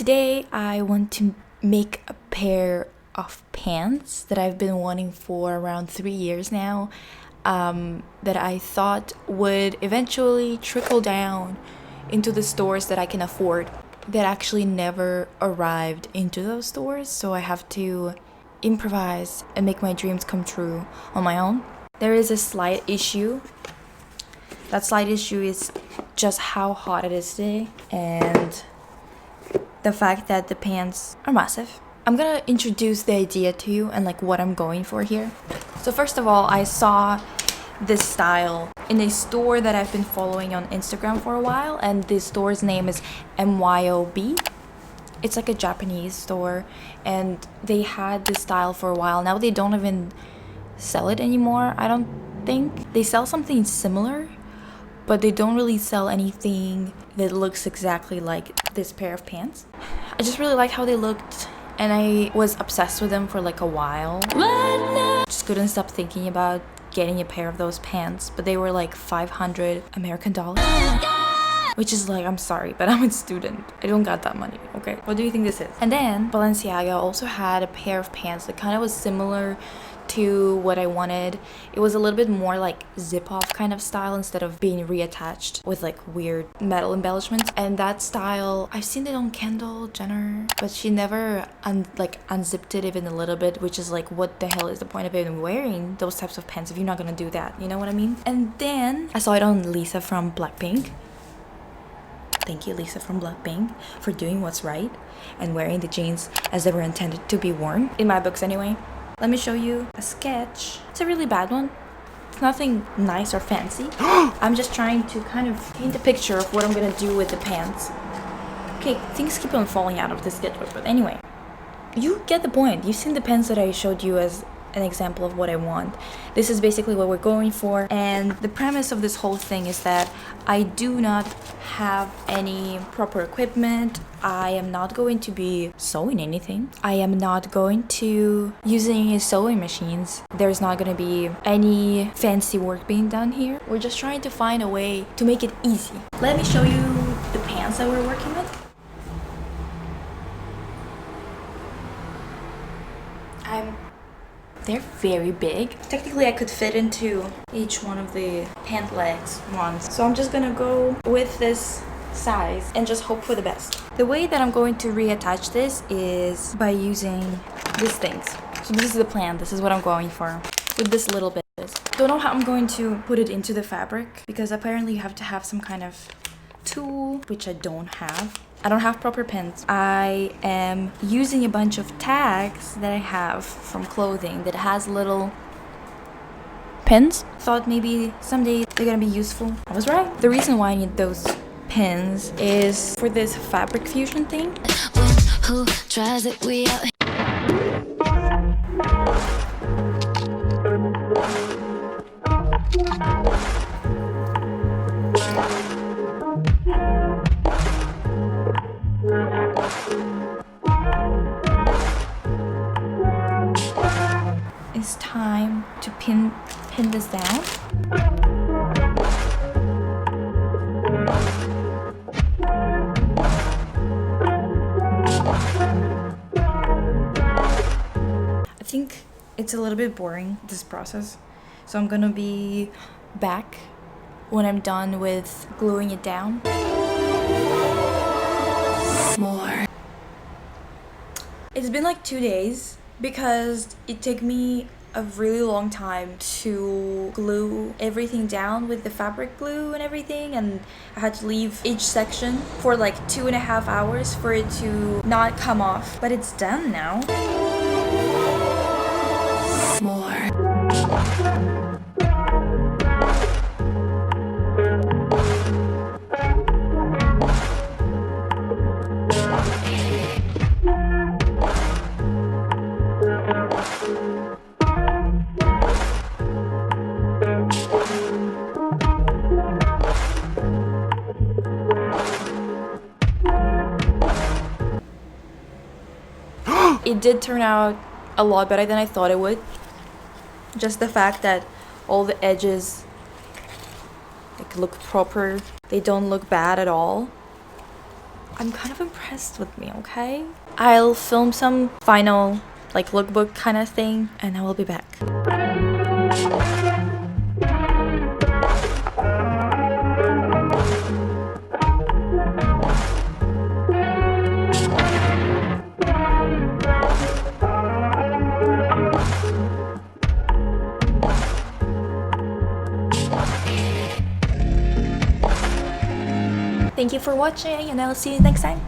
Today I want to make a pair of pants that I've been wanting for around 3 years now, that I thought would eventually trickle down into the stores that I can afford, that actually never arrived into those stores, so I have to improvise and make my dreams come true on my own. There is a slight issue. That slight issue is just how hot it is today and the fact that the pants are massive. I'm gonna introduce the idea to you and like what I'm going for here. So first of all, I saw this style in a store that I've been following on Instagram for a while, and this store's name is M.Y.O.B. It's like a Japanese store, and they had this style for a while. Now they don't even sell it anymore, I don't think. They sell something similar, but they don't really sell anything that looks exactly like this pair of pants. I just really liked how they looked, and I was obsessed with them for like a while. Just couldn't stop thinking about getting a pair of those pants, but they were like 500 American dollars. Which is like, I'm sorry, but I'm a student. I don't got that money, okay? What do you think this is? And then Balenciaga also had a pair of pants that kind of was similar to what I wanted. It was a little bit more like zip-off kind of style instead of being reattached with like weird metal embellishments. And that style, I've seen it on Kendall Jenner, but she never unzipped it even a little bit, which is like, what the hell is the point of even wearing those types of pants if you're not gonna do that? You know what I mean? And then I saw it on Lisa from Blackpink. Thank you, Lisa from Blackpink, for doing what's right and wearing the jeans as they were intended to be worn, in my books anyway. Let me show you a sketch. It's a really bad one. It's nothing nice or fancy. I'm just trying to kind of paint a picture of what I'm gonna do with the pants. Okay, things keep on falling out of this sketchbook, but anyway. You get the point. You've seen the pants that I showed you as an example of what I want. This is basically what we're going for, and the premise of this whole thing is that I do not have any proper equipment. I am not going to be sewing anything. I am not going to use any sewing machines. There's not going to be any fancy work being done here. We're just trying to find a way to make it easy. Let me show you the pants that we're working with. They're very big. Technically, I could fit into each one of the pant legs once. So I'm just gonna go with this size and just hope for the best. The way that I'm going to reattach this is by using these things. So this is the plan. This is what I'm going for with this little bit. Don't know how I'm going to put it into the fabric, because apparently you have to have some kind of tool, which I don't have. I don't have proper pins. I am using a bunch of tags that I have from clothing that has little pins. Thought maybe someday they're gonna be useful. I was right. The reason why I need those pins is for this fabric fusion thing. Who tries it? We out. It's time to pin this down. I think it's a little bit boring, this process, so I'm gonna be back when I'm done with gluing it down. More. It's been like 2 days because it took me a really long time to glue everything down with the fabric glue and everything, and I had to leave each section for like 2.5 hours for it to not come off, but it's done now. More. It did turn out a lot better than I thought it would. Just the fact that all the edges like look proper, they don't look bad at all. I'm kind of impressed with me, okay? I'll film some final like lookbook kind of thing and I will be back. Thank you for watching and I'll see you next time.